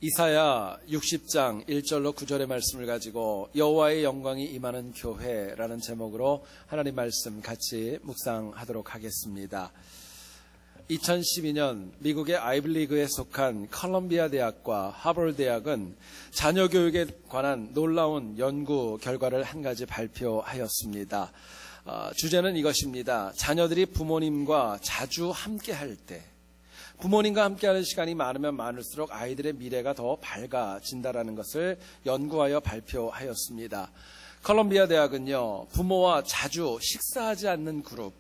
이사야 60장 1절로 9절의 말씀을 가지고 여호와의 영광이 임하는 교회라는 제목으로 하나님 말씀 같이 묵상하도록 하겠습니다. 2012년 미국의 아이비리그에 속한 컬럼비아 대학과 하버드 대학은 자녀 교육에 관한 놀라운 연구 결과를 한 가지 발표하였습니다. 주제는 이것입니다. 자녀들이 부모님과 자주 함께할 때, 부모님과 함께하는 시간이 많으면 많을수록 아이들의 미래가 더 밝아진다라는 것을 연구하여 발표하였습니다. 컬럼비아 대학은요, 부모와 자주 식사하지 않는 그룹,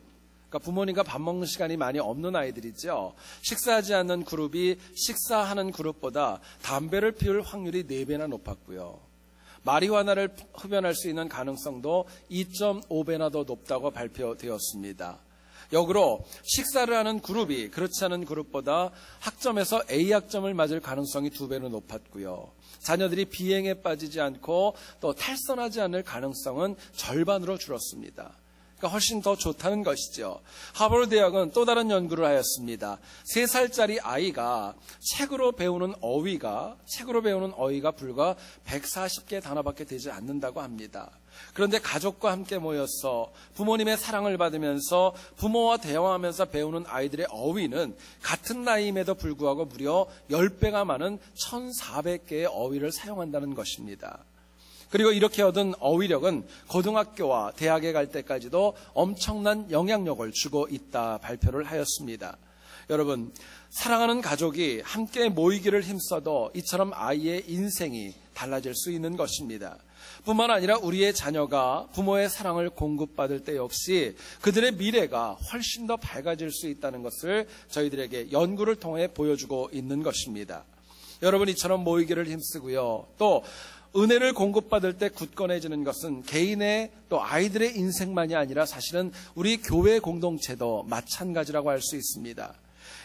그러니까 부모님과 밥 먹는 시간이 많이 없는 아이들이죠. 식사하지 않는 그룹이 식사하는 그룹보다 담배를 피울 확률이 4배나 높았고요. 마리화나를 흡연할 수 있는 가능성도 2.5배나 더 높다고 발표되었습니다. 역으로 식사를 하는 그룹이 그렇지 않은 그룹보다 학점에서 A학점을 맞을 가능성이 2배로 높았고요. 자녀들이 비행에 빠지지 않고 또 탈선하지 않을 가능성은 절반으로 줄었습니다. 그러니까 훨씬 더 좋다는 것이죠. 하버드 대학은 또 다른 연구를 하였습니다. 3살짜리 아이가 책으로 배우는 어휘가 불과 140개 단어밖에 되지 않는다고 합니다. 그런데 가족과 함께 모여서 부모님의 사랑을 받으면서 부모와 대화하면서 배우는 아이들의 어휘는 같은 나이임에도 불구하고 무려 10배가 많은 1,400개의 어휘를 사용한다는 것입니다. 그리고 이렇게 얻은 어휘력은 고등학교와 대학에 갈 때까지도 엄청난 영향력을 주고 있다 발표를 하였습니다. 여러분, 사랑하는 가족이 함께 모이기를 힘써도 이처럼 아이의 인생이 달라질 수 있는 것입니다. 뿐만 아니라 우리의 자녀가 부모의 사랑을 공급받을 때 역시 그들의 미래가 훨씬 더 밝아질 수 있다는 것을 저희들에게 연구를 통해 보여주고 있는 것입니다. 여러분, 이처럼 모이기를 힘쓰고요. 또 은혜를 공급받을 때 굳건해지는 것은 개인의 또 아이들의 인생만이 아니라 사실은 우리 교회 공동체도 마찬가지라고 할 수 있습니다.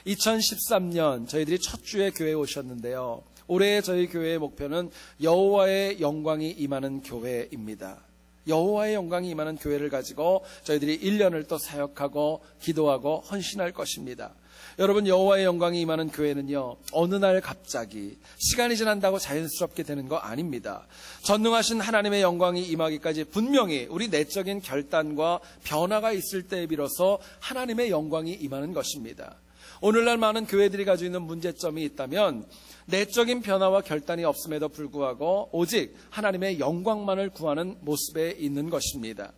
2013년 저희들이 첫 주에 교회에 오셨는데요. 올해 저희 교회의 목표는 여호와의 영광이 임하는 교회입니다. 여호와의 영광이 임하는 교회를 가지고 저희들이 1년을 또 사역하고 기도하고 헌신할 것입니다. 여러분, 여호와의 영광이 임하는 교회는요, 어느 날 갑자기 시간이 지난다고 자연스럽게 되는 거 아닙니다. 전능하신 하나님의 영광이 임하기까지 분명히 우리 내적인 결단과 변화가 있을 때에 비로소 하나님의 영광이 임하는 것입니다. 오늘날 많은 교회들이 가지고 있는 문제점이 있다면 내적인 변화와 결단이 없음에도 불구하고 오직 하나님의 영광만을 구하는 모습에 있는 것입니다.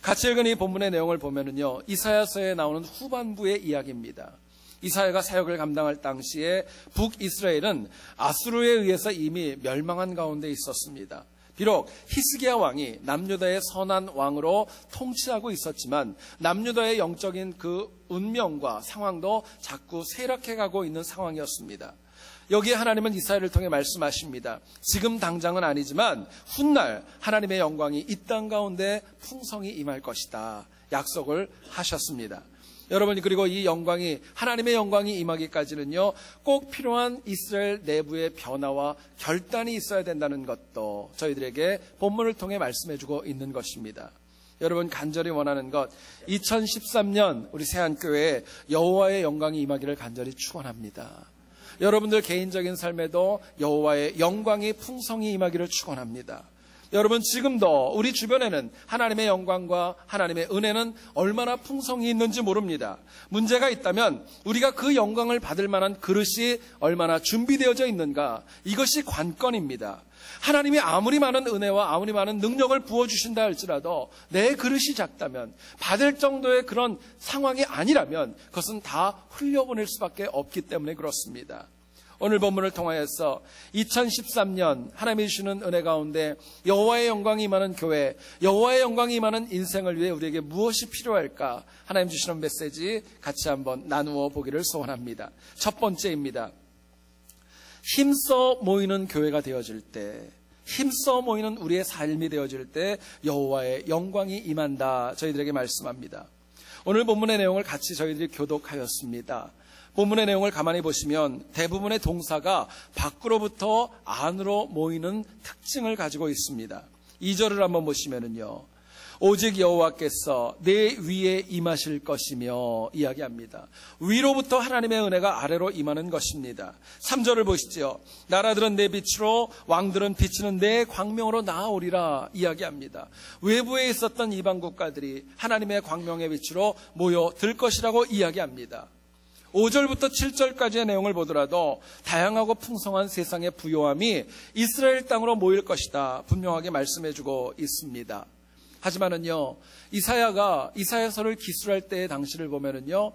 같이 읽은 이 본문의 내용을 보면은요, 이사야서에 나오는 후반부의 이야기입니다. 이사야가 사역을 감당할 당시에 북이스라엘은 아수르에 의해서 이미 멸망한 가운데 있었습니다. 비록 히스기야 왕이 남유다의 선한 왕으로 통치하고 있었지만 남유다의 영적인 그 운명과 상황도 자꾸 쇠락해가고 있는 상황이었습니다. 여기에 하나님은 이사야를 통해 말씀하십니다. 지금 당장은 아니지만 훗날 하나님의 영광이 이 땅 가운데 풍성히 임할 것이다 약속을 하셨습니다. 여러분, 그리고 이 영광이, 하나님의 영광이 임하기까지는요, 꼭 필요한 이스라엘 내부의 변화와 결단이 있어야 된다는 것도 저희들에게 본문을 통해 말씀해주고 있는 것입니다. 여러분, 간절히 원하는 것, 2013년 우리 세안교회에 여호와의 영광이 임하기를 간절히 축원합니다. 여러분들 개인적인 삶에도 여호와의 영광이 풍성히 임하기를 축원합니다. 여러분, 지금도 우리 주변에는 하나님의 영광과 하나님의 은혜는 얼마나 풍성히 있는지 모릅니다. 문제가 있다면 우리가 그 영광을 받을 만한 그릇이 얼마나 준비되어져 있는가, 이것이 관건입니다. 하나님이 아무리 많은 은혜와 아무리 많은 능력을 부어주신다 할지라도 내 그릇이 작다면, 받을 정도의 그런 상황이 아니라면 그것은 다 흘려보낼 수밖에 없기 때문에 그렇습니다. 오늘 본문을 통하여서 2013년 하나님이 주시는 은혜 가운데 여호와의 영광이 임하는 교회, 여호와의 영광이 임하는 인생을 위해 우리에게 무엇이 필요할까, 하나님 주시는 메시지 같이 한번 나누어 보기를 소원합니다. 첫 번째입니다. 힘써 모이는 교회가 되어질 때, 힘써 모이는 우리의 삶이 되어질 때 여호와의 영광이 임한다 저희들에게 말씀합니다. 오늘 본문의 내용을 같이 저희들이 교독하였습니다. 본문의 내용을 가만히 보시면 대부분의 동사가 밖으로부터 안으로 모이는 특징을 가지고 있습니다. 2절을 한번 보시면은요, 오직 여호와께서 내 위에 임하실 것이며 이야기합니다. 위로부터 하나님의 은혜가 아래로 임하는 것입니다. 3절을 보시죠. 나라들은 내 빛으로, 왕들은 비치는 내 광명으로 나아오리라 이야기합니다. 외부에 있었던 이방 국가들이 하나님의 광명의 빛으로 모여들 것이라고 이야기합니다. 5절부터 7절까지의 내용을 보더라도 다양하고 풍성한 세상의 부요함이 이스라엘 땅으로 모일 것이다 분명하게 말씀해주고 있습니다. 하지만은요, 이사야가 이사야서를 기술할 때의 당시를 보면은요,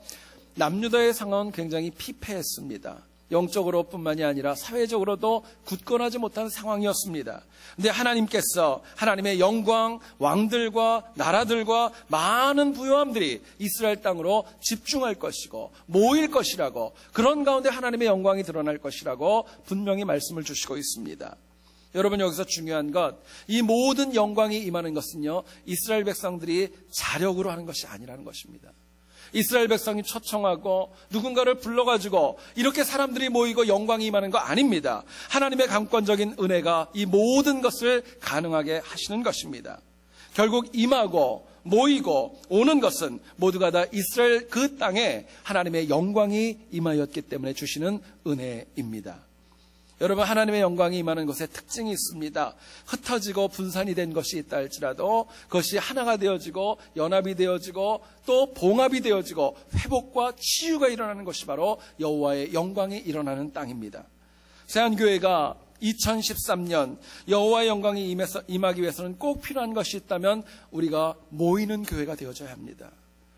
남유다의 상황은 굉장히 피폐했습니다. 영적으로 뿐만이 아니라 사회적으로도 굳건하지 못한 상황이었습니다. 근데 하나님께서 하나님의 영광, 왕들과 나라들과 많은 부요함들이 이스라엘 땅으로 집중할 것이고 모일 것이라고, 그런 가운데 하나님의 영광이 드러날 것이라고 분명히 말씀을 주시고 있습니다. 여러분, 여기서 중요한 것, 이 모든 영광이 임하는 것은요, 이스라엘 백성들이 자력으로 하는 것이 아니라는 것입니다. 이스라엘 백성이 초청하고 누군가를 불러가지고 이렇게 사람들이 모이고 영광이 임하는 거 아닙니다. 하나님의 강권적인 은혜가 이 모든 것을 가능하게 하시는 것입니다. 결국 임하고 모이고 오는 것은 모두가 다 이스라엘 그 땅에 하나님의 영광이 임하였기 때문에 주시는 은혜입니다. 여러분, 하나님의 영광이 임하는 것에 특징이 있습니다. 흩어지고 분산이 된 것이 있다 할지라도 그것이 하나가 되어지고 연합이 되어지고 또 봉합이 되어지고 회복과 치유가 일어나는 것이 바로 여호와의 영광이 일어나는 땅입니다. 세안교회가 2013년 여호와의 영광이 임하기 위해서는 꼭 필요한 것이 있다면 우리가 모이는 교회가 되어져야 합니다.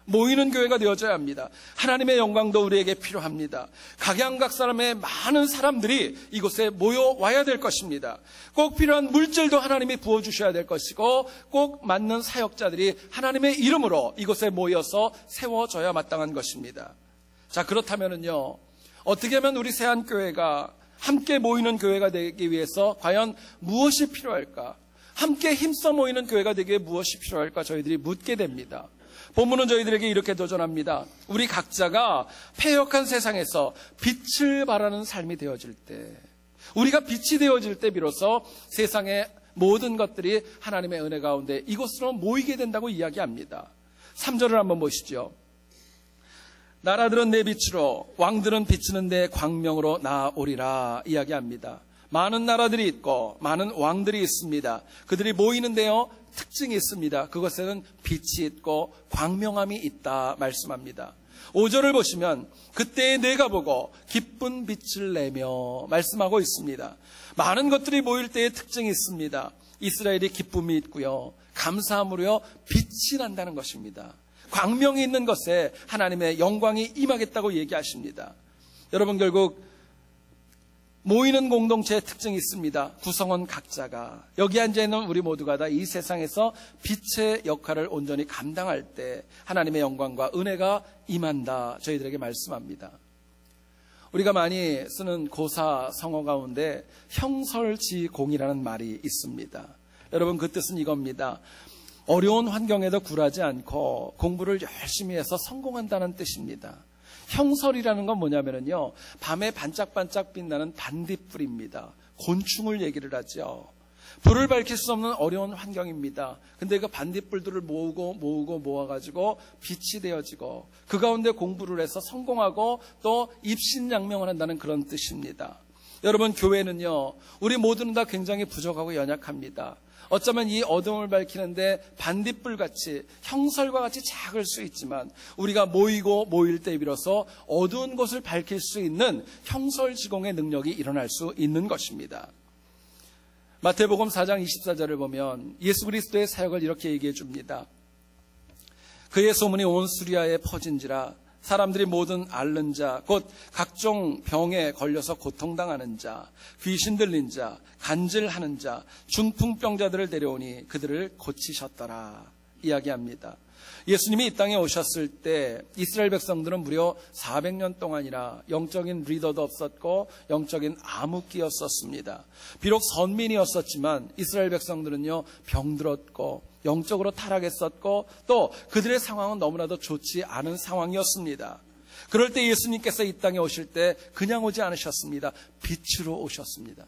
모이는 교회가 되어져야 합니다. 하나님의 영광도 우리에게 필요합니다. 각양각 사람의 많은 사람들이 이곳에 모여와야 될 것입니다. 꼭 필요한 물질도 하나님이 부어주셔야 될 것이고 꼭 맞는 사역자들이 하나님의 이름으로 이곳에 모여서 세워져야 마땅한 것입니다. 자, 그렇다면은요, 어떻게 하면 우리 세안교회가 함께 모이는 교회가 되기 위해서 과연 무엇이 필요할까? 함께 힘써 모이는 교회가 되기 위해 무엇이 필요할까? 저희들이 묻게 됩니다. 본문은 저희들에게 이렇게 도전합니다. 우리 각자가 패역한 세상에서 빛을 발하는 삶이 되어질 때, 우리가 빛이 되어질 때 비로소 세상의 모든 것들이 하나님의 은혜 가운데 이곳으로 모이게 된다고 이야기합니다. 3절을 한번 보시죠. 나라들은 내 빛으로, 왕들은 비치는 내 광명으로 나아오리라 이야기합니다. 많은 나라들이 있고 많은 왕들이 있습니다. 그들이 모이는데요, 특징이 있습니다. 그것에는 빛이 있고 광명함이 있다 말씀합니다. 5절을 보시면 그때에 내가 보고 기쁜 빛을 내며 말씀하고 있습니다. 많은 것들이 모일 때의 특징이 있습니다. 이스라엘이 기쁨이 있고요, 감사함으로요 빛이 난다는 것입니다. 광명이 있는 것에 하나님의 영광이 임하겠다고 얘기하십니다. 여러분, 결국 모이는 공동체의 특징이 있습니다. 구성원 각자가, 여기 앉아있는 우리 모두가 다 이 세상에서 빛의 역할을 온전히 감당할 때 하나님의 영광과 은혜가 임한다 저희들에게 말씀합니다. 우리가 많이 쓰는 고사 성어 가운데 형설지공이라는 말이 있습니다. 여러분, 그 뜻은 이겁니다. 어려운 환경에도 굴하지 않고 공부를 열심히 해서 성공한다는 뜻입니다. 형설이라는 건 뭐냐면요, 밤에 반짝반짝 빛나는 반딧불입니다. 곤충을 얘기를 하죠. 불을 밝힐 수 없는 어려운 환경입니다. 근데 그 반딧불들을 모아가지고 빛이 되어지고 그 가운데 공부를 해서 성공하고 또 입신양명을 한다는 그런 뜻입니다. 여러분, 교회는요, 우리 모두는 다 굉장히 부족하고 연약합니다. 어쩌면 이 어둠을 밝히는데 반딧불같이, 형설과 같이 작을 수 있지만 우리가 모일 때 비로소 어두운 곳을 밝힐 수 있는 형설지공의 능력이 일어날 수 있는 것입니다. 마태복음 4장 24절을 보면 예수 그리스도의 사역을 이렇게 얘기해 줍니다. 그의 소문이 온 수리아에 퍼진지라 사람들이 모든 앓는 자, 곧 각종 병에 걸려서 고통당하는 자, 귀신 들린 자, 간질하는 자, 중풍병자들을 데려오니 그들을 고치셨더라 이야기합니다. 예수님이 이 땅에 오셨을 때 이스라엘 백성들은 무려 400년 동안이나 영적인 리더도 없었고 영적인 암흑기였었습니다. 비록 선민이었었지만 이스라엘 백성들은요, 병들었고 영적으로 타락했었고 또 그들의 상황은 너무나도 좋지 않은 상황이었습니다. 그럴 때 예수님께서 이 땅에 오실 때 그냥 오지 않으셨습니다. 빛으로 오셨습니다.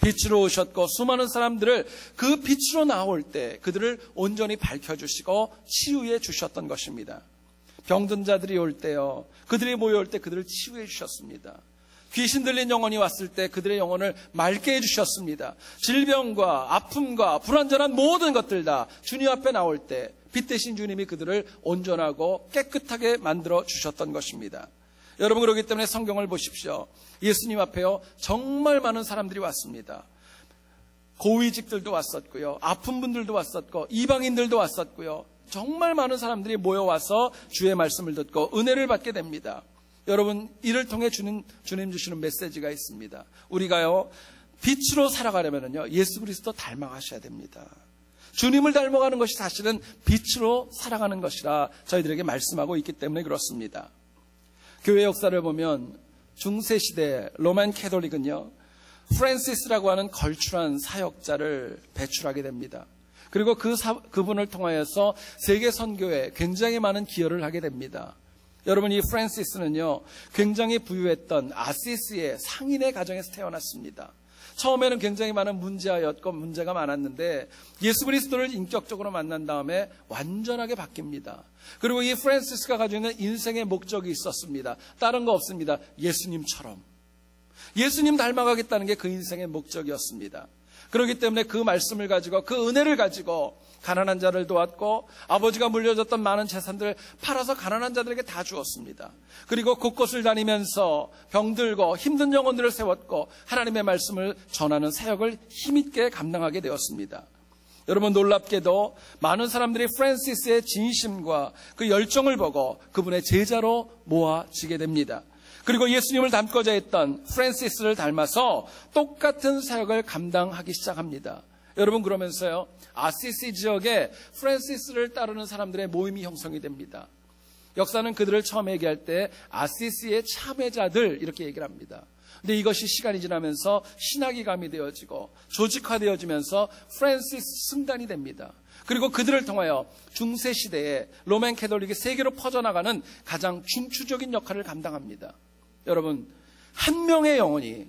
빛으로 오셨고 수많은 사람들을 그 빛으로 나올 때 그들을 온전히 밝혀주시고 치유해 주셨던 것입니다. 병든 자들이 올 때요, 그들이 모여올 때 그들을 치유해 주셨습니다. 귀신 들린 영혼이 왔을 때 그들의 영혼을 맑게 해주셨습니다. 질병과 아픔과 불완전한 모든 것들 다 주님 앞에 나올 때 빛 대신 주님이 그들을 온전하고 깨끗하게 만들어 주셨던 것입니다. 여러분, 그렇기 때문에 성경을 보십시오. 예수님 앞에요, 정말 많은 사람들이 왔습니다. 고위직들도 왔었고요, 아픈 분들도 왔었고, 이방인들도 왔었고요, 정말 많은 사람들이 모여와서 주의 말씀을 듣고 은혜를 받게 됩니다. 여러분, 이를 통해 주님 주시는 메시지가 있습니다. 우리가요, 빛으로 살아가려면요, 예수 그리스도 닮아가셔야 됩니다. 주님을 닮아가는 것이 사실은 빛으로 살아가는 것이라 저희들에게 말씀하고 있기 때문에 그렇습니다. 교회 역사를 보면 중세시대 로만 캐톨릭은요, 프란시스라고 하는 걸출한 사역자를 배출하게 됩니다. 그리고 그분을 통하여서 세계 선교에 굉장히 많은 기여를 하게 됩니다. 여러분, 이 프란시스는요, 굉장히 부유했던 아시시의 상인의 가정에서 태어났습니다. 처음에는 굉장히 많은 문제가 많았는데 예수 그리스도를 인격적으로 만난 다음에 완전하게 바뀝니다. 그리고 이 프란시스가 가지고 있는 인생의 목적이 있었습니다. 다른 거 없습니다. 예수님처럼. 예수님 닮아가겠다는 게 그 인생의 목적이었습니다. 그렇기 때문에 그 말씀을 가지고, 그 은혜를 가지고 가난한 자를 도왔고, 아버지가 물려줬던 많은 재산들을 팔아서 가난한 자들에게 다 주었습니다. 그리고 곳곳을 다니면서 병들고 힘든 영혼들을 세웠고 하나님의 말씀을 전하는 사역을 힘있게 감당하게 되었습니다. 여러분, 놀랍게도 많은 사람들이 프란시스의 진심과 그 열정을 보고 그분의 제자로 모아지게 됩니다. 그리고 예수님을 닮고자 했던 프란시스를 닮아서 똑같은 사역을 감당하기 시작합니다. 여러분, 그러면서요, 아시시 지역에 프란시스를 따르는 사람들의 모임이 형성이 됩니다. 역사는 그들을 처음 얘기할 때 아시시의 참회자들 이렇게 얘기를 합니다. 근데 이것이 시간이 지나면서 신학이 가미되어지고 조직화되어지면서 프란시스 승단이 됩니다. 그리고 그들을 통하여 중세시대에 로만 캐톨릭이 세계로 퍼져나가는 가장 중추적인 역할을 감당합니다. 여러분, 한 명의 영혼이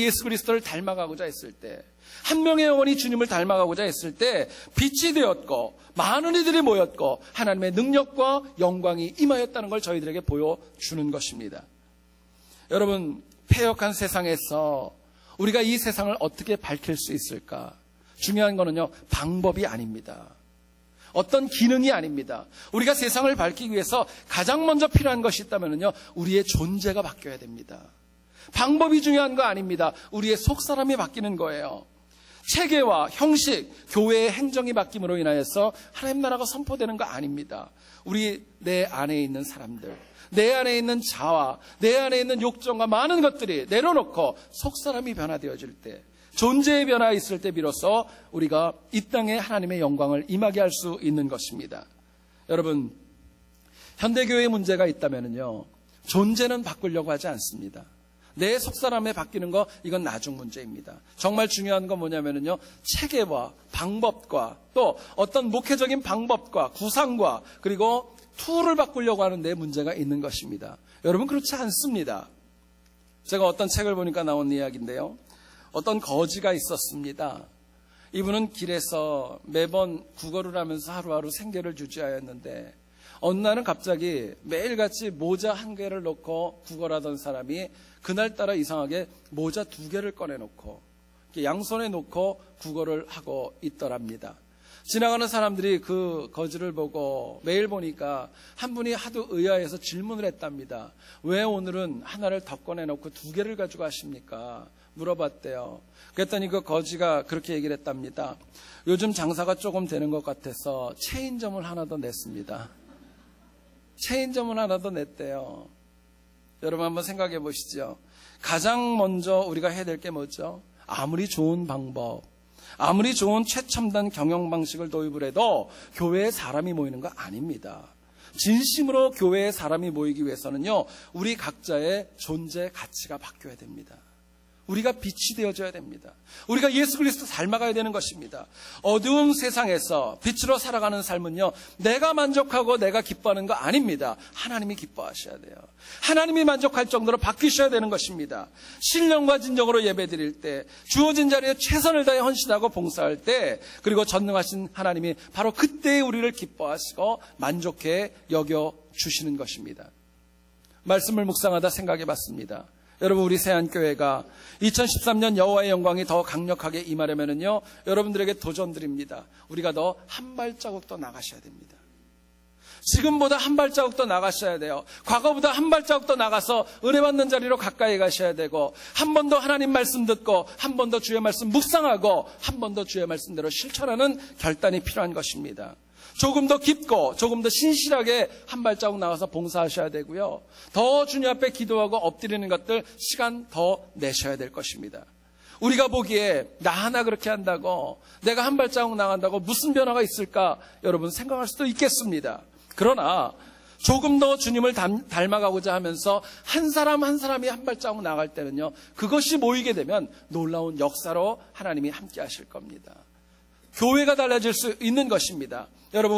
예수 그리스도를 닮아가고자 했을 때, 한 명의 영혼이 주님을 닮아가고자 했을 때 빛이 되었고 많은 이들이 모였고 하나님의 능력과 영광이 임하였다는 걸 저희들에게 보여주는 것입니다. 여러분, 패역한 세상에서 우리가 이 세상을 어떻게 밝힐 수 있을까? 중요한 거는요, 방법이 아닙니다. 어떤 기능이 아닙니다. 우리가 세상을 밝히기 위해서 가장 먼저 필요한 것이 있다면요, 우리의 존재가 바뀌어야 됩니다. 방법이 중요한 거 아닙니다. 우리의 속사람이 바뀌는 거예요. 체계와 형식, 교회의 행정이 바뀜으로 인하여서 하나님 나라가 선포되는 거 아닙니다. 내 안에 있는 사람들, 내 안에 있는 자아, 내 안에 있는 욕정과 많은 것들이 내려놓고 속사람이 변화되어질 때, 존재의 변화가 있을 때 비로소 우리가 이 땅에 하나님의 영광을 임하게 할 수 있는 것입니다. 여러분, 현대교회에 문제가 있다면요, 존재는 바꾸려고 하지 않습니다. 내 속사람에 바뀌는 거, 이건 나중 문제입니다. 정말 중요한 건 뭐냐면요, 체계와 방법과 또 어떤 목회적인 방법과 구상과 그리고 툴을 바꾸려고 하는 데 문제가 있는 것입니다. 여러분, 그렇지 않습니다. 제가 어떤 책을 보니까 나온 이야기인데요, 어떤 거지가 있었습니다. 이분은 길에서 매번 구걸을 하면서 하루하루 생계를 유지하였는데 어느 날은 갑자기 매일같이 모자 한 개를 놓고 구걸하던 사람이 그날따라 이상하게 모자 2개를 꺼내놓고 양손에 놓고 구걸을 하고 있더랍니다. 지나가는 사람들이 그 거지를 보고 매일 보니까 한 분이 하도 의아해서 질문을 했답니다. 왜 오늘은 하나를 더 꺼내놓고 2개를 가지고 하십니까? 물어봤대요. 그랬더니 그 거지가 그렇게 얘기를 했답니다. 요즘 장사가 조금 되는 것 같아서 체인점을 하나 더 냈습니다. 체인점을 하나 더 냈대요. 여러분, 한번 생각해 보시죠. 가장 먼저 우리가 해야 될 게 뭐죠? 아무리 좋은 방법, 아무리 좋은 최첨단 경영 방식을 도입을 해도 교회에 사람이 모이는 거 아닙니다. 진심으로 교회에 사람이 모이기 위해서는요, 우리 각자의 존재 가치가 바뀌어야 됩니다. 우리가 빛이 되어줘야 됩니다. 우리가 예수 그리스도 닮아가야 되는 것입니다. 어두운 세상에서 빛으로 살아가는 삶은요, 내가 만족하고 내가 기뻐하는 거 아닙니다. 하나님이 기뻐하셔야 돼요. 하나님이 만족할 정도로 바뀌셔야 되는 것입니다. 신령과 진정으로 예배드릴 때, 주어진 자리에 최선을 다해 헌신하고 봉사할 때, 그리고 전능하신 하나님이 바로 그때에 우리를 기뻐하시고 만족해 여겨주시는 것입니다. 말씀을 묵상하다 생각해 봤습니다. 여러분, 우리 세안교회가 2013년 여호와의 영광이 더 강력하게 임하려면요, 여러분들에게 도전 드립니다. 우리가 더 한 발자국 더 나가셔야 됩니다. 지금보다 한 발자국 더 나가셔야 돼요. 과거보다 한 발자국 더 나가서 은혜 받는 자리로 가까이 가셔야 되고, 한 번 더 하나님 말씀 듣고, 한 번 더 주의 말씀 묵상하고, 한 번 더 주의 말씀대로 실천하는 결단이 필요한 것입니다. 조금 더 깊고 조금 더 신실하게 한 발자국 나와서 봉사하셔야 되고요. 더 주님 앞에 기도하고 엎드리는 것들 시간 더 내셔야 될 것입니다. 우리가 보기에 나 하나 그렇게 한다고, 내가 한 발자국 나간다고 무슨 변화가 있을까 여러분 생각할 수도 있겠습니다. 그러나 조금 더 주님을 닮아가고자 하면서 한 사람 한 사람이 한 발자국 나갈 때는요, 그것이 모이게 되면 놀라운 역사로 하나님이 함께 하실 겁니다. 교회가 달라질 수 있는 것입니다. 여러분,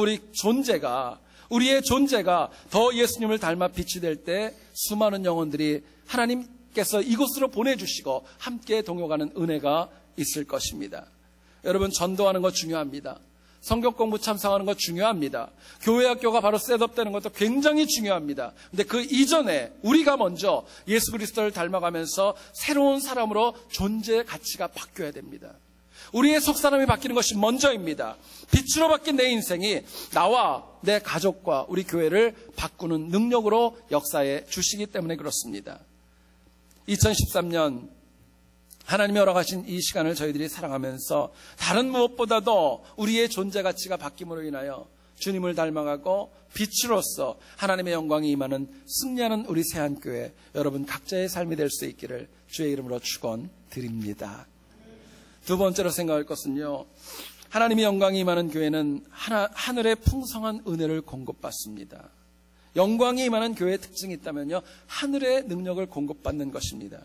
우리의 존재가 더 예수님을 닮아 빛이 될 때 수많은 영혼들이 하나님께서 이곳으로 보내주시고 함께 동역하는 은혜가 있을 것입니다. 여러분, 전도하는 것 중요합니다. 성경 공부 참석하는 것 중요합니다. 교회 학교가 바로 셋업되는 것도 굉장히 중요합니다. 근데 그 이전에 우리가 먼저 예수 그리스도를 닮아가면서 새로운 사람으로 존재의 가치가 바뀌어야 됩니다. 우리의 속사람이 바뀌는 것이 먼저입니다. 빛으로 바뀐 내 인생이 나와 내 가족과 우리 교회를 바꾸는 능력으로 역사에 주시기 때문에 그렇습니다. 2013년 하나님이 허락하신 이 시간을 저희들이 살아가면서 다른 무엇보다도 우리의 존재 가치가 바뀜으로 인하여 주님을 닮아가고 빛으로서 하나님의 영광이 임하는 승리하는 우리 세안교회 여러분 각자의 삶이 될 수 있기를 주의 이름으로 축원드립니다. 두 번째로 생각할 것은요, 하나님의 영광이 임하는 교회는 하늘의 풍성한 은혜를 공급받습니다. 영광이 임하는 교회의 특징이 있다면요, 하늘의 능력을 공급받는 것입니다.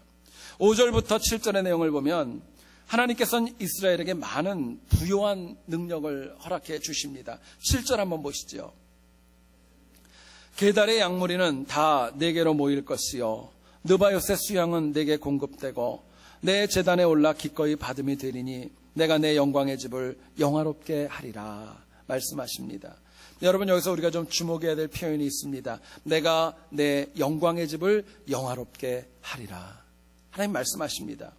5절부터 7절의 내용을 보면 하나님께서는 이스라엘에게 많은 부요한 능력을 허락해 주십니다. 7절 한번 보시죠. 게달의 양무리는 다 내게로 모일 것이요, 느바요스의 수양은 내게 공급되고 내 제단에 올라 기꺼이 받음이 되리니 내가 내 영광의 집을 영화롭게 하리라 말씀하십니다. 여러분, 여기서 우리가 좀 주목해야 될 표현이 있습니다. 내가 내 영광의 집을 영화롭게 하리라. 하나님 말씀하십니다.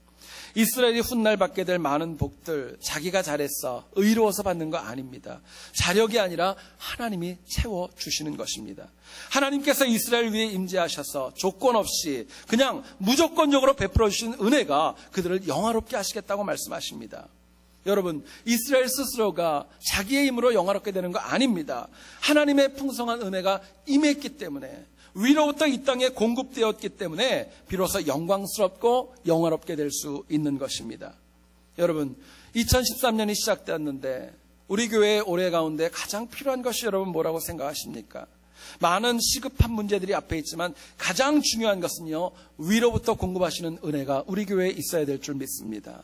이스라엘이 훗날 받게 될 많은 복들, 자기가 잘했어, 의로워서 받는 거 아닙니다. 자력이 아니라 하나님이 채워주시는 것입니다. 하나님께서 이스라엘 위에 임재하셔서 조건 없이 그냥 무조건적으로 베풀어 주신 은혜가 그들을 영화롭게 하시겠다고 말씀하십니다. 여러분, 이스라엘 스스로가 자기의 힘으로 영화롭게 되는 거 아닙니다. 하나님의 풍성한 은혜가 임했기 때문에, 위로부터 이 땅에 공급되었기 때문에 비로소 영광스럽고 영화롭게 될 수 있는 것입니다. 여러분, 2013년이 시작되었는데 우리 교회의 올해 가운데 가장 필요한 것이 여러분 뭐라고 생각하십니까? 많은 시급한 문제들이 앞에 있지만 가장 중요한 것은요, 위로부터 공급하시는 은혜가 우리 교회에 있어야 될 줄 믿습니다.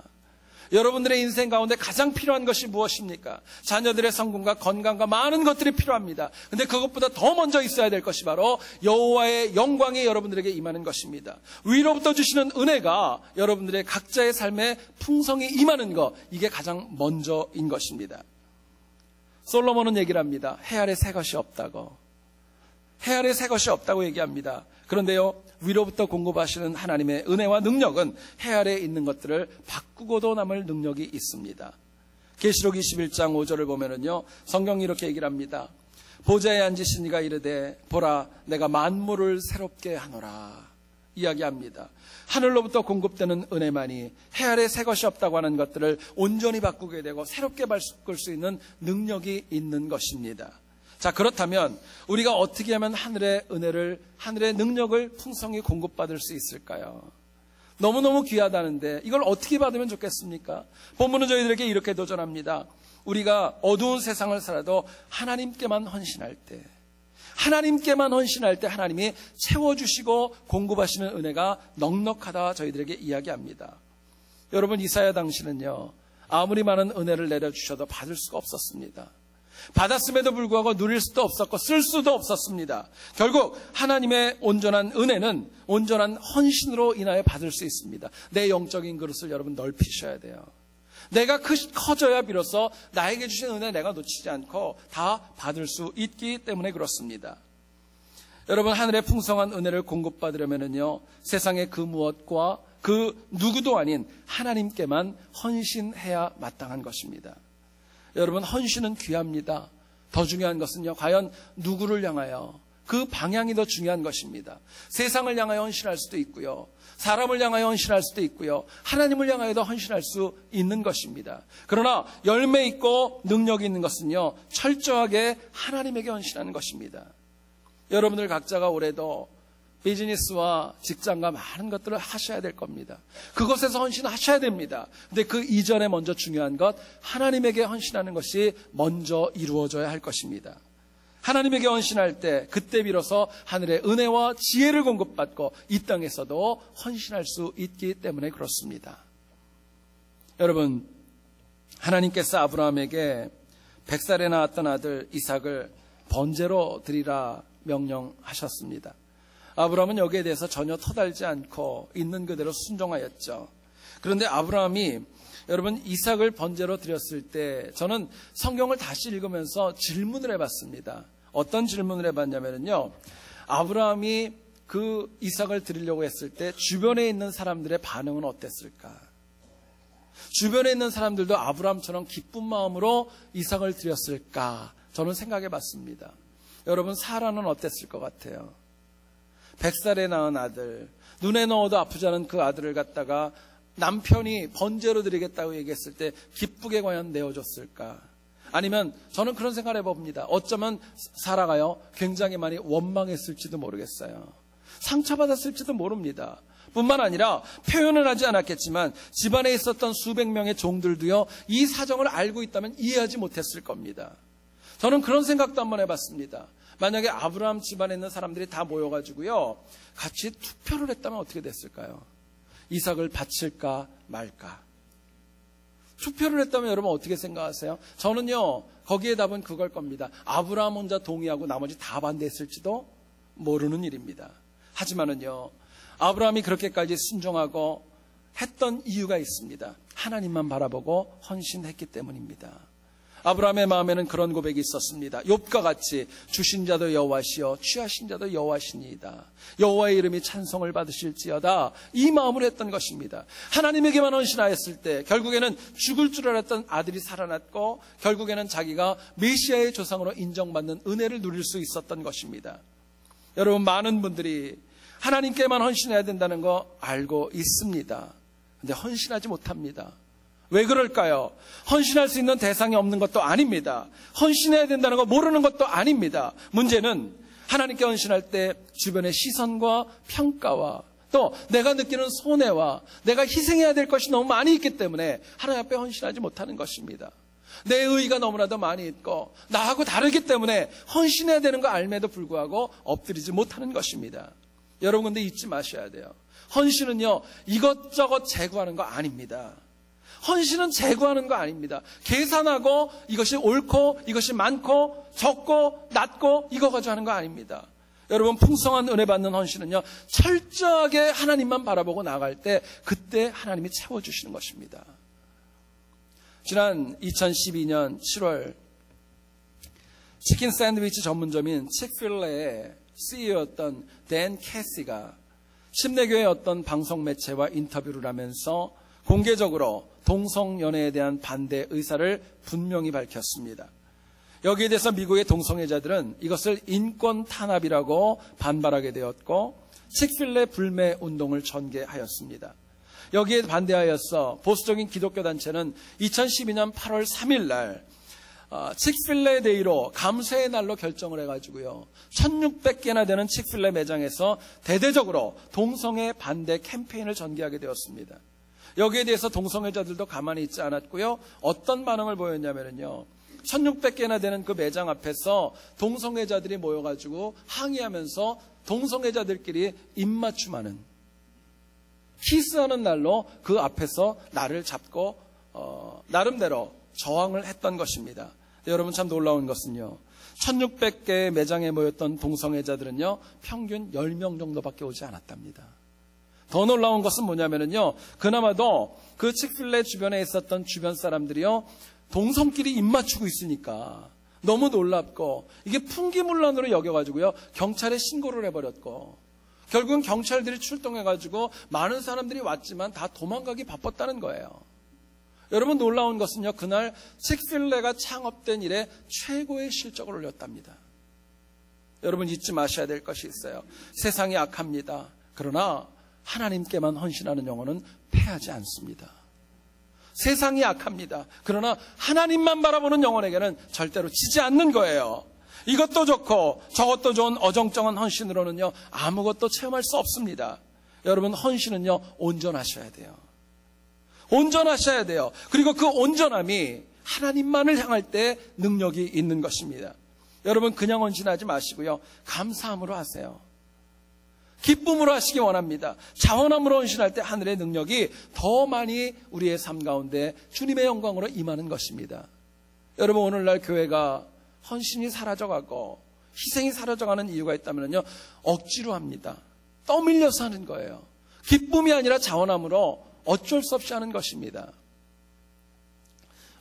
여러분들의 인생 가운데 가장 필요한 것이 무엇입니까? 자녀들의 성공과 건강과 많은 것들이 필요합니다. 근데 그것보다 더 먼저 있어야 될 것이 바로 여호와의 영광이 여러분들에게 임하는 것입니다. 위로부터 주시는 은혜가 여러분들의 각자의 삶에 풍성히 임하는 것, 이게 가장 먼저인 것입니다. 솔로몬은 얘기를 합니다. 해 아래 새 것이 없다고. 해 아래 새 것이 없다고 얘기합니다. 그런데요, 위로부터 공급하시는 하나님의 은혜와 능력은 해 아래에 있는 것들을 바꾸고도 남을 능력이 있습니다. 계시록 21장 5절을 보면은요, 성경이 이렇게 얘기를 합니다. 보좌에 앉으신 이가 이르되 보라, 내가 만물을 새롭게 하노라 이야기합니다. 하늘로부터 공급되는 은혜만이 해 아래 새 것이 없다고 하는 것들을 온전히 바꾸게 되고 새롭게 바꿀 수 있는 능력이 있는 것입니다. 자, 그렇다면 우리가 어떻게 하면 하늘의 은혜를, 하늘의 능력을 풍성히 공급받을 수 있을까요? 너무너무 귀하다는데 이걸 어떻게 받으면 좋겠습니까? 본문은 저희들에게 이렇게 도전합니다. 우리가 어두운 세상을 살아도 하나님께만 헌신할 때, 하나님이 채워주시고 공급하시는 은혜가 넉넉하다 저희들에게 이야기합니다. 여러분, 이사야 당시는요, 아무리 많은 은혜를 내려주셔도 받을 수가 없었습니다. 받았음에도 불구하고 누릴 수도 없었고 쓸 수도 없었습니다. 결국 하나님의 온전한 은혜는 온전한 헌신으로 인하여 받을 수 있습니다. 내 영적인 그릇을 여러분 넓히셔야 돼요. 내가 커져야 비로소 나에게 주신 은혜 내가 놓치지 않고 다 받을 수 있기 때문에 그렇습니다. 여러분, 하늘의 풍성한 은혜를 공급받으려면요, 세상의 그 무엇과 그 누구도 아닌 하나님께만 헌신해야 마땅한 것입니다. 여러분, 헌신은 귀합니다. 더 중요한 것은요, 과연 누구를 향하여, 그 방향이 더 중요한 것입니다. 세상을 향하여 헌신할 수도 있고요, 사람을 향하여 헌신할 수도 있고요, 하나님을 향하여도 헌신할 수 있는 것입니다. 그러나 열매 있고 능력이 있는 것은요, 철저하게 하나님에게 헌신하는 것입니다. 여러분들 각자가 올해도 비즈니스와 직장과 많은 것들을 하셔야 될 겁니다. 그것에서 헌신하셔야 됩니다. 근데 그 이전에 먼저 중요한 것, 하나님에게 헌신하는 것이 먼저 이루어져야 할 것입니다. 하나님에게 헌신할 때, 그때 비로소 하늘의 은혜와 지혜를 공급받고 이 땅에서도 헌신할 수 있기 때문에 그렇습니다. 여러분, 하나님께서 아브라함에게 100살에 낳았던 아들 이삭을 번제로 드리라 명령하셨습니다. 아브라함은 여기에 대해서 전혀 터달지 않고 있는 그대로 순종하였죠. 그런데 아브라함이 여러분 이삭을 번제로 드렸을 때 저는 성경을 다시 읽으면서 질문을 해봤습니다. 어떤 질문을 해봤냐면요, 아브라함이 그 이삭을 드리려고 했을 때 주변에 있는 사람들의 반응은 어땠을까? 주변에 있는 사람들도 아브라함처럼 기쁜 마음으로 이삭을 드렸을까? 저는 생각해봤습니다. 여러분, 사라는 어땠을 것 같아요? 100살에 낳은 아들, 눈에 넣어도 아프지 않은 그 아들을 갖다가 남편이 번제로 드리겠다고 얘기했을 때 기쁘게 과연 내어줬을까? 아니면 저는 그런 생각을 해봅니다. 어쩌면 사라가요, 굉장히 많이 원망했을지도 모르겠어요. 상처받았을지도 모릅니다. 뿐만 아니라 표현을 하지 않았겠지만 집안에 있었던 수백 명의 종들도요, 이 사정을 알고 있다면 이해하지 못했을 겁니다. 저는 그런 생각도 한번 해봤습니다. 만약에 아브라함 집안에 있는 사람들이 다 모여가지고요, 같이 투표를 했다면 어떻게 됐을까요? 이삭을 바칠까 말까? 투표를 했다면 여러분 어떻게 생각하세요? 저는요, 거기에 답은 그걸 겁니다. 아브라함 혼자 동의하고 나머지 다 반대했을지도 모르는 일입니다. 하지만은요, 아브라함이 그렇게까지 순종하고 했던 이유가 있습니다. 하나님만 바라보고 헌신했기 때문입니다. 아브라함의 마음에는 그런 고백이 있었습니다. 욥과 같이 주신 자도 여호와시요 취하신 자도 여호와시니이다. 여호와의 이름이 찬송을 받으실지어다. 이 마음으로 했던 것입니다. 하나님에게만 헌신하였을 때 결국에는 죽을 줄 알았던 아들이 살아났고 결국에는 자기가 메시아의 조상으로 인정받는 은혜를 누릴 수 있었던 것입니다. 여러분, 많은 분들이 하나님께만 헌신해야 된다는 거 알고 있습니다. 근데 헌신하지 못합니다. 왜 그럴까요? 헌신할 수 있는 대상이 없는 것도 아닙니다. 헌신해야 된다는 거 모르는 것도 아닙니다. 문제는 하나님께 헌신할 때 주변의 시선과 평가와 또 내가 느끼는 손해와 내가 희생해야 될 것이 너무 많이 있기 때문에 하나님 앞에 헌신하지 못하는 것입니다. 내 의의가 너무나도 많이 있고 나하고 다르기 때문에 헌신해야 되는 거 알매도 불구하고 엎드리지 못하는 것입니다. 여러분, 근데 잊지 마셔야 돼요. 헌신은요, 이것저것 제거하는 거 아닙니다. 헌신은 제거하는 거 아닙니다. 계산하고 이것이 옳고 이것이 많고 적고 낮고 이거 가지고 하는 거 아닙니다. 여러분, 풍성한 은혜 받는 헌신은요, 철저하게 하나님만 바라보고 나갈 때 그때 하나님이 채워주시는 것입니다. 지난 2012년 7월 치킨 샌드위치 전문점인 칙필레의 CEO였던 댄 캐시가 침례교회의 어떤 방송 매체와 인터뷰를 하면서 공개적으로 동성연애에 대한 반대 의사를 분명히 밝혔습니다. 여기에 대해서 미국의 동성애자들은 이것을 인권 탄압이라고 반발하게 되었고 칙필레 불매 운동을 전개하였습니다. 여기에 반대하여서 보수적인 기독교 단체는 2012년 8월 3일 날 칙필레 데이로 감사의 날로 결정을 해가지고요, 1600개나 되는 칙필레 매장에서 대대적으로 동성애 반대 캠페인을 전개하게 되었습니다. 여기에 대해서 동성애자들도 가만히 있지 않았고요, 어떤 반응을 보였냐면요, 1600개나 되는 그 매장 앞에서 동성애자들이 모여가지고 항의하면서 동성애자들끼리 입맞춤하는, 키스하는 날로 그 앞에서 나를 잡고 나름대로 저항을 했던 것입니다. 여러분, 참 놀라운 것은요, 1600개의 매장에 모였던 동성애자들은요 평균 10명 정도밖에 오지 않았답니다. 더 놀라운 것은 뭐냐면요, 그나마도 그 칙필레 주변에 있었던 주변 사람들이요 동성끼리 입 맞추고 있으니까 너무 놀랍고 이게 풍기문란으로 여겨가지고요 경찰에 신고를 해버렸고, 결국은 경찰들이 출동해가지고 많은 사람들이 왔지만 다 도망가기 바빴다는 거예요. 여러분, 놀라운 것은요, 그날 칙필레가 창업된 이래 최고의 실적을 올렸답니다. 여러분, 잊지 마셔야 될 것이 있어요. 세상이 악합니다. 그러나 하나님께만 헌신하는 영혼은 패하지 않습니다. 세상이 악합니다. 그러나 하나님만 바라보는 영혼에게는 절대로 지지 않는 거예요. 이것도 좋고 저것도 좋은 어정쩡한 헌신으로는요 아무것도 체험할 수 없습니다. 여러분, 헌신은요 온전하셔야 돼요. 온전하셔야 돼요. 그리고 그 온전함이 하나님만을 향할 때 능력이 있는 것입니다. 여러분, 그냥 헌신하지 마시고요 감사함으로 하세요. 기쁨으로 하시기 원합니다. 자원함으로 헌신할 때 하늘의 능력이 더 많이 우리의 삶 가운데 주님의 영광으로 임하는 것입니다. 여러분, 오늘날 교회가 헌신이 사라져가고 희생이 사라져가는 이유가 있다면요 억지로 합니다. 떠밀려서 하는 거예요. 기쁨이 아니라 자원함으로 어쩔 수 없이 하는 것입니다.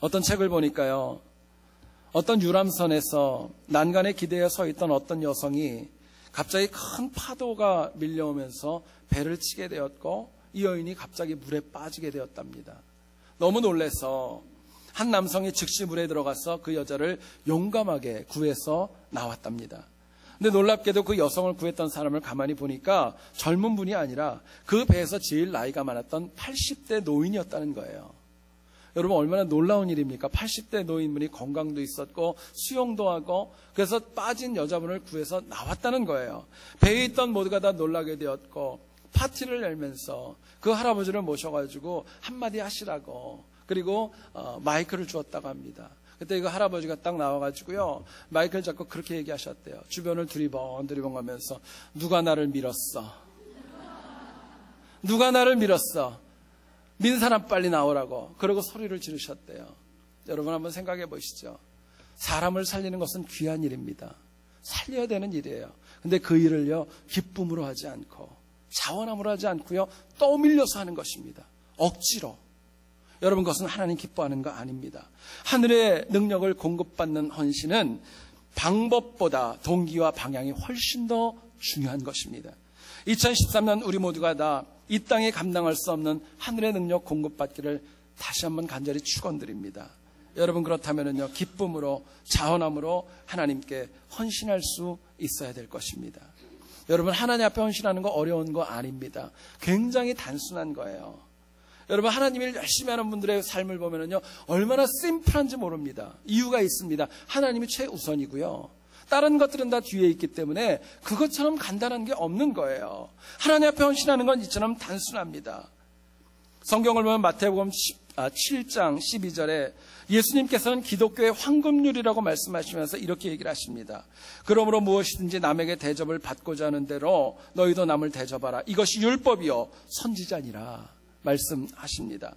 어떤 책을 보니까요, 어떤 유람선에서 난간에 기대어 서 있던 어떤 여성이 갑자기 큰 파도가 밀려오면서 배를 치게 되었고 이 여인이 갑자기 물에 빠지게 되었답니다. 너무 놀라서 한 남성이 즉시 물에 들어가서 그 여자를 용감하게 구해서 나왔답니다. 근데 놀랍게도 그 여성을 구했던 사람을 가만히 보니까 젊은 분이 아니라 그 배에서 제일 나이가 많았던 80대 노인이었다는 거예요. 여러분, 얼마나 놀라운 일입니까? 80대 노인분이 건강도 있었고 수영도 하고 그래서 빠진 여자분을 구해서 나왔다는 거예요. 배에 있던 모두가 다 놀라게 되었고 파티를 열면서 그 할아버지를 모셔가지고 한마디 하시라고, 그리고 마이크를 주었다고 합니다. 그때 그 할아버지가 딱 나와가지고요 마이크를 잡고 그렇게 얘기하셨대요. 주변을 두리번 가면서 누가 나를 밀었어? 누가 나를 밀었어? 민 사람 빨리 나오라고. 그러고 소리를 지르셨대요. 여러분, 한번 생각해 보시죠. 사람을 살리는 것은 귀한 일입니다. 살려야 되는 일이에요. 근데 그 일을요 기쁨으로 하지 않고 자원함으로 하지 않고요 떠밀려서 하는 것입니다. 억지로. 여러분, 그것은 하나님 기뻐하는 거 아닙니다. 하늘의 능력을 공급받는 헌신은 방법보다 동기와 방향이 훨씬 더 중요한 것입니다. 2013년 우리 모두가 다 이 땅에 감당할 수 없는 하늘의 능력 공급받기를 다시 한번 간절히 축원드립니다. 여러분, 그렇다면요 기쁨으로 자원함으로 하나님께 헌신할 수 있어야 될 것입니다. 여러분, 하나님 앞에 헌신하는 거 어려운 거 아닙니다. 굉장히 단순한 거예요. 여러분, 하나님 일 열심히 하는 분들의 삶을 보면요 얼마나 심플한지 모릅니다. 이유가 있습니다. 하나님이 최우선이고요 다른 것들은 다 뒤에 있기 때문에 그것처럼 간단한 게 없는 거예요. 하나님 앞에 헌신하는 건 이처럼 단순합니다. 성경을 보면 마태복음 7장 12절에 예수님께서는 기독교의 황금률이라고 말씀하시면서 이렇게 얘기를 하십니다. 그러므로 무엇이든지 남에게 대접을 받고자 하는 대로 너희도 남을 대접하라. 이것이 율법이요 선지자니라 말씀하십니다.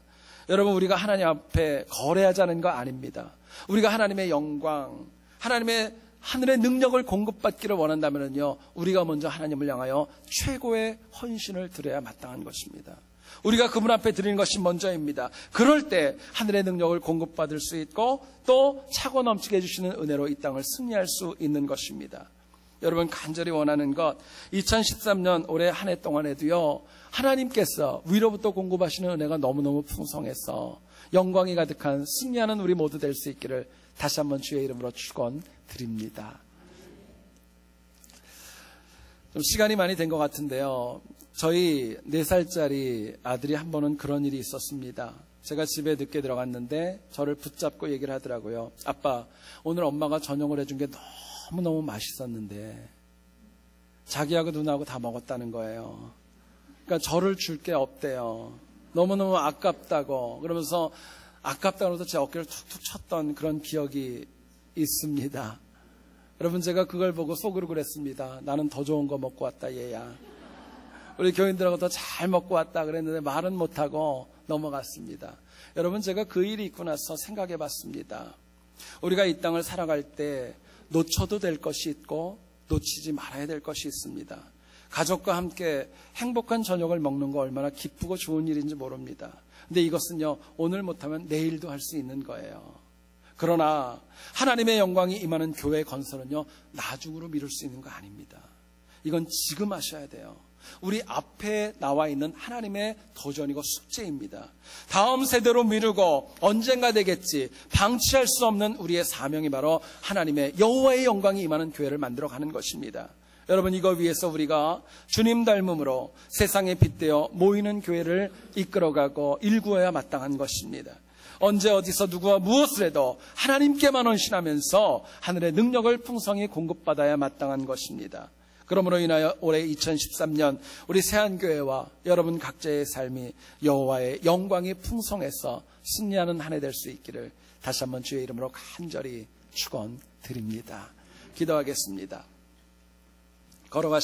여러분, 우리가 하나님 앞에 거래하자는 거 아닙니다. 우리가 하나님의 영광, 하늘의 능력을 공급받기를 원한다면요 우리가 먼저 하나님을 향하여 최고의 헌신을 드려야 마땅한 것입니다. 우리가 그분 앞에 드리는 것이 먼저입니다. 그럴 때 하늘의 능력을 공급받을 수 있고 또 차고 넘치게 해주시는 은혜로 이 땅을 승리할 수 있는 것입니다. 여러분, 간절히 원하는 것, 2013년 올해 한 해 동안에도요 하나님께서 위로부터 공급하시는 은혜가 너무너무 풍성해서 영광이 가득한 승리하는 우리 모두 될 수 있기를 다시 한번 주의 이름으로 축원드립니다. 좀 시간이 많이 된 것 같은데요, 저희 4살짜리 아들이 한 번은 그런 일이 있었습니다. 제가 집에 늦게 들어갔는데 저를 붙잡고 얘기를 하더라고요. 아빠, 오늘 엄마가 저녁을 해준 게 너무너무 맛있었는데 자기하고 누나하고 다 먹었다는 거예요. 그러니까 저를 줄 게 없대요. 너무너무 아깝다고. 그러면서 아깝다고 해서 제 어깨를 툭툭 쳤던 그런 기억이 있습니다. 여러분, 제가 그걸 보고 속으로 그랬습니다. 나는 더 좋은 거 먹고 왔다, 얘야. 우리 교인들하고 더 잘 먹고 왔다 그랬는데 말은 못하고 넘어갔습니다. 여러분, 제가 그 일이 있고 나서 생각해 봤습니다. 우리가 이 땅을 살아갈 때 놓쳐도 될 것이 있고 놓치지 말아야 될 것이 있습니다. 가족과 함께 행복한 저녁을 먹는 거 얼마나 기쁘고 좋은 일인지 모릅니다. 근데 이것은요, 오늘 못하면 내일도 할 수 있는 거예요. 그러나 하나님의 영광이 임하는 교회 건설은요, 나중으로 미룰 수 있는 거 아닙니다. 이건 지금 하셔야 돼요. 우리 앞에 나와 있는 하나님의 도전이고 숙제입니다. 다음 세대로 미루고 언젠가 되겠지, 방치할 수 없는 우리의 사명이 바로 하나님의 여호와의 영광이 임하는 교회를 만들어가는 것입니다. 여러분, 이거 위해서 우리가 주님 닮음으로 세상에 빗대어 모이는 교회를 이끌어가고 일구어야 마땅한 것입니다. 언제 어디서 누구와 무엇을 해도 하나님께만 헌신하면서 하늘의 능력을 풍성히 공급받아야 마땅한 것입니다. 그러므로 인하여 올해 2013년 우리 세안교회와 여러분 각자의 삶이 여호와의 영광이 풍성해서 승리하는 한 해 될 수 있기를 다시 한번 주의 이름으로 간절히 축원드립니다. 기도하겠습니다. 걸어가시